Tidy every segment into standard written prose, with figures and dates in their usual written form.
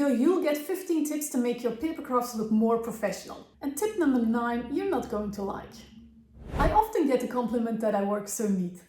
video, you'll get 15 tips to make your paper crafts look more professional. And tip number 9, you're not going to like. I often get the compliment that I work so neat.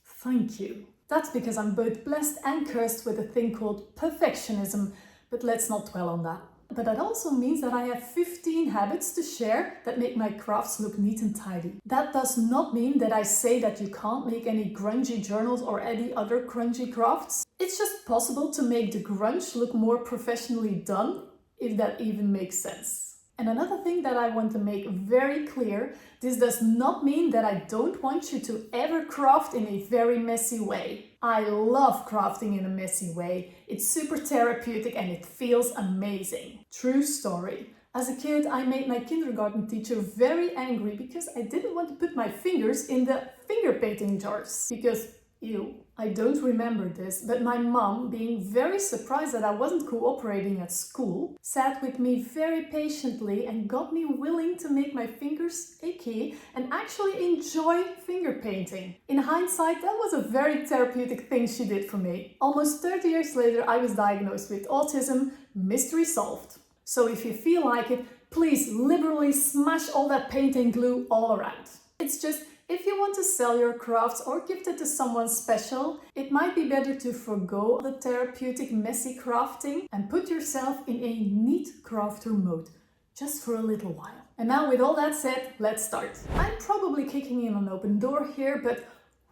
Thank you. That's because I'm both blessed and cursed with a thing called perfectionism, but let's not dwell on that. But that also means that I have 15 habits to share that make my crafts look neat and tidy. That does not mean that I say that you can't make any grungy journals or any other grungy crafts. It's just possible to make the grunge look more professionally done, if that even makes sense. And another thing that I want to make very clear, this does not mean that I don't want you to ever craft in a very messy way. I love crafting in a messy way. It's super therapeutic and it feels amazing. True story. As a kid, I made my kindergarten teacher very angry because I didn't want to put my fingers in the finger painting jars. Because, ew. I don't remember this, but my mom, being very surprised that I wasn't cooperating at school, sat with me very patiently and got me willing to make my fingers icky and actually enjoy finger painting. In hindsight, that was a very therapeutic thing she did for me. Almost 30 years later, I was diagnosed with autism, mystery solved. So if you feel like it, please liberally smash all that paint and glue all around. It's just, if you want to sell your crafts or gift it to someone special, it might be better to forgo the therapeutic messy crafting and put yourself in a neat crafter mode, just for a little while. And now with all that said, let's start. I'm probably kicking in an open door here, but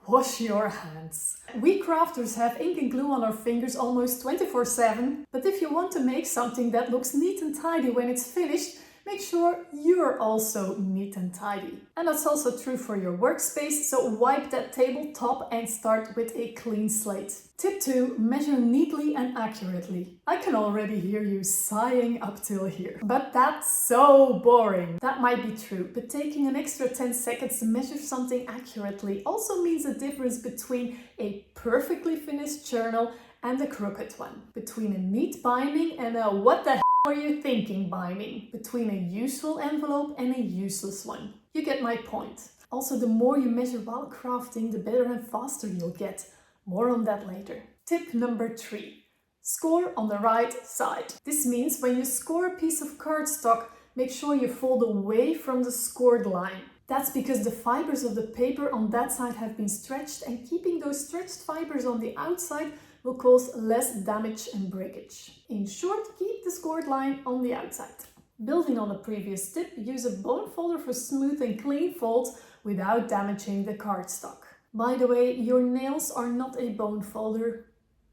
wash your hands. We crafters have ink and glue on our fingers almost 24/7, but if you want to make something that looks neat and tidy when it's finished, make sure you're also neat and tidy. And that's also true for your workspace, so wipe that tabletop and start with a clean slate. Tip 2, measure neatly and accurately. I can already hear you sighing up till here. But that's so boring. That might be true, but taking an extra 10 seconds to measure something accurately also means a difference between a perfectly finished journal and a crooked one. Between a neat binding and a what the are you thinking binding, between a useful envelope and a useless one. You get my point. Also, the more you measure while crafting, the better and faster you'll get. More on that later. Tip number 3. Score on the right side. This means when you score a piece of cardstock, make sure you fold away from the scored line. That's because the fibers of the paper on that side have been stretched, and keeping those stretched fibers on the outside will cause less damage and breakage. In short, keep the scored line on the outside. Building on the previous tip, use a bone folder for smooth and clean folds without damaging the cardstock. By the way, your nails are not a bone folder,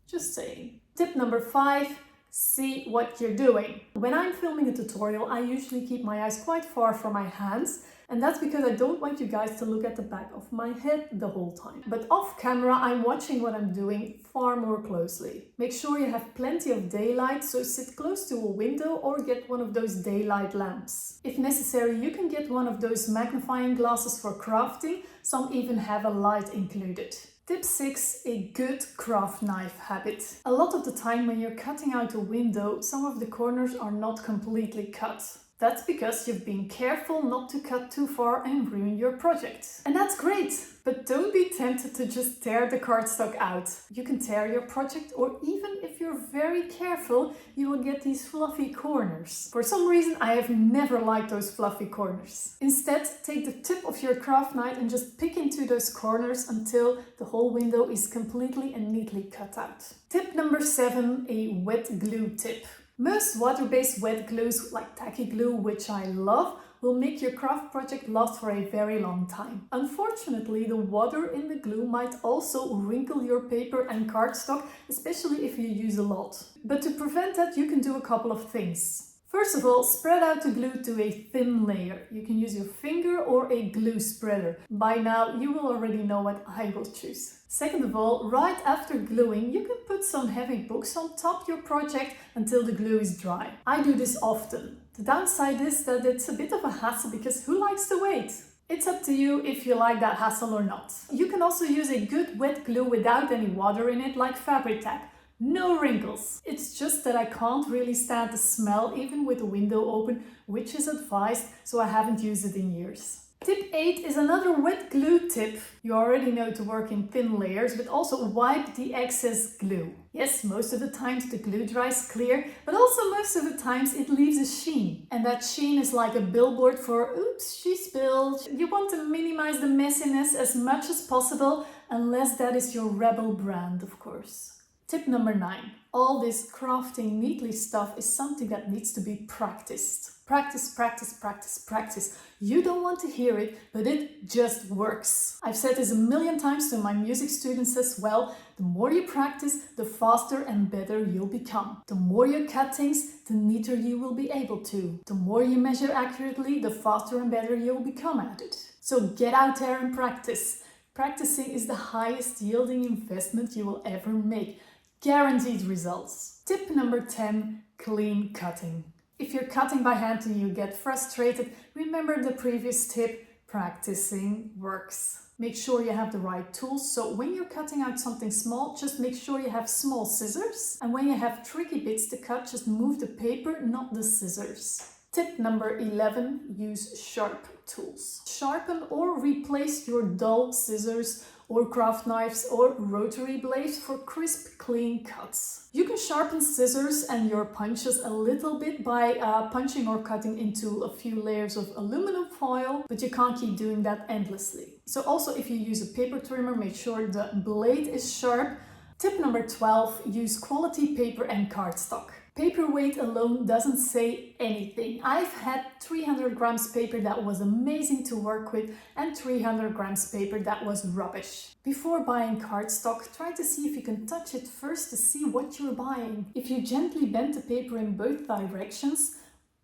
just saying. Tip number 5, see what you're doing. When I'm filming a tutorial, I usually keep my eyes quite far from my hands, and that's because I don't want you guys to look at the back of my head the whole time. But off camera, I'm watching what I'm doing far more closely. Make sure you have plenty of daylight, so sit close to a window or get one of those daylight lamps. If necessary, you can get one of those magnifying glasses for crafting. Some even have a light included. Tip 6, a good craft knife habit. A lot of the time when you're cutting out a window, some of the corners are not completely cut. That's because you've been careful not to cut too far and ruin your project. And that's great, but don't be tempted to just tear the cardstock out. You can tear your project, or even if you're very careful, you will get these fluffy corners. For some reason, I have never liked those fluffy corners. Instead, take the tip of your craft knife and just pick into those corners until the whole window is completely and neatly cut out. Tip number 7, a wet glue tip. Most water-based wet glues, like tacky glue, which I love, will make your craft project last for a very long time. Unfortunately, the water in the glue might also wrinkle your paper and cardstock, especially if you use a lot. But to prevent that, you can do a couple of things. First of all, spread out the glue to a thin layer. You can use your finger or a glue spreader. By now, you will already know what I will choose. Second of all, right after gluing, you can put some heavy books on top of your project until the glue is dry. I do this often. The downside is that it's a bit of a hassle because who likes to wait? It's up to you if you like that hassle or not. You can also use a good wet glue without any water in it, like Fabri-Tac. No wrinkles. It's just that I can't really stand the smell even with the window open, which is advised, so I haven't used it in years. Tip 8 is another wet glue tip. You already know to work in thin layers, but also wipe the excess glue. Yes, most of the times the glue dries clear, but also most of the times it leaves a sheen. And that sheen is like a billboard for, oops, she spilled. You want to minimize the messiness as much as possible, unless that is your rebel brand, of course. Tip number 9. All this crafting neatly stuff is something that needs to be practiced. Practice, practice, practice, practice. You don't want to hear it, but it just works. I've said this a million times to my music students as well. The more you practice, the faster and better you'll become. The more you cut things, the neater you will be able to. The more you measure accurately, the faster and better you'll become at it. So get out there and practice. Practicing is the highest yielding investment you will ever make. Guaranteed results. Tip number 10, clean cutting. If you're cutting by hand and you get frustrated, remember the previous tip, practicing works. Make sure you have the right tools, so when you're cutting out something small, just make sure you have small scissors. And when you have tricky bits to cut, just move the paper, not the scissors. Tip number 11, use sharp tools. Sharpen or replace your dull scissors or craft knives or rotary blades for crisp, clean cuts. You can sharpen scissors and your punches a little bit by punching or cutting into a few layers of aluminum foil, but you can't keep doing that endlessly. So also if you use a paper trimmer, make sure the blade is sharp. Tip number 12, use quality paper and cardstock. Paper weight alone doesn't say anything. I've had 300 grams paper that was amazing to work with and 300 grams paper that was rubbish. Before buying cardstock, try to see if you can touch it first to see what you're buying. If you gently bend the paper in both directions,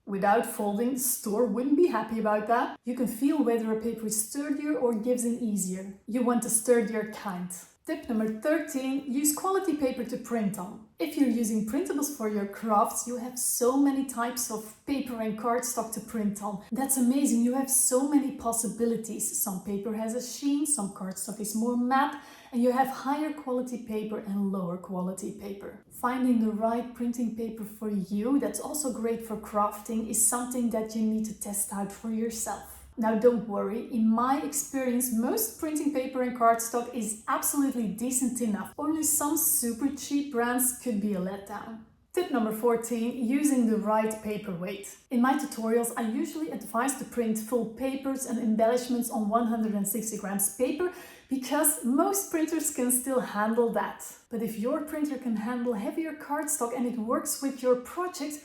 without folding, the store wouldn't be happy about that. You can feel whether a paper is sturdier or gives in easier. You want a sturdier kind. Tip number 13, use quality paper to print on. If you're using printables for your crafts, you have so many types of paper and cardstock to print on. That's amazing, you have so many possibilities. Some paper has a sheen, some cardstock is more matte, and you have higher quality paper and lower quality paper. Finding the right printing paper for you, that's also great for crafting, is something that you need to test out for yourself. Now don't worry, in my experience most printing paper and cardstock is absolutely decent enough. Only some super cheap brands could be a letdown. Tip number 14, using the right paper weight. In my tutorials I usually advise to print full papers and embellishments on 160 grams paper because most printers can still handle that. But if your printer can handle heavier cardstock and it works with your project,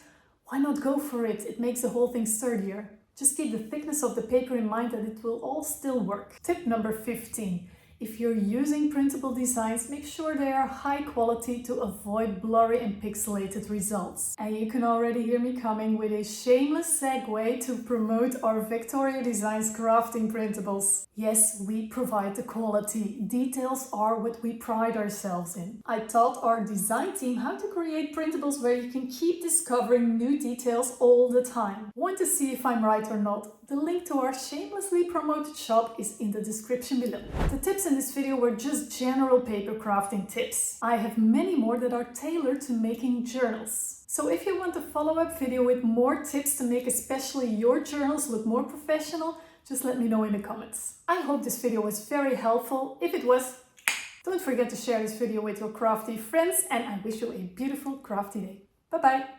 why not go for it? It makes the whole thing sturdier. Just keep the thickness of the paper in mind and it will all still work. Tip number 15. If you're using printable designs, make sure they are high quality to avoid blurry and pixelated results. And you can already hear me coming with a shameless segue to promote our Victoria Designs crafting printables. Yes, we provide the quality. Details are what we pride ourselves in. I taught our design team how to create printables where you can keep discovering new details all the time. Want to see if I'm right or not? The link to our shamelessly promoted shop is in the description below. The tips in this video were just general paper crafting tips. I have many more that are tailored to making journals. So if you want a follow-up video with more tips to make especially your journals look more professional, just let me know in the comments. I hope this video was very helpful. If it was, don't forget to share this video with your crafty friends and I wish you a beautiful crafty day. Bye bye!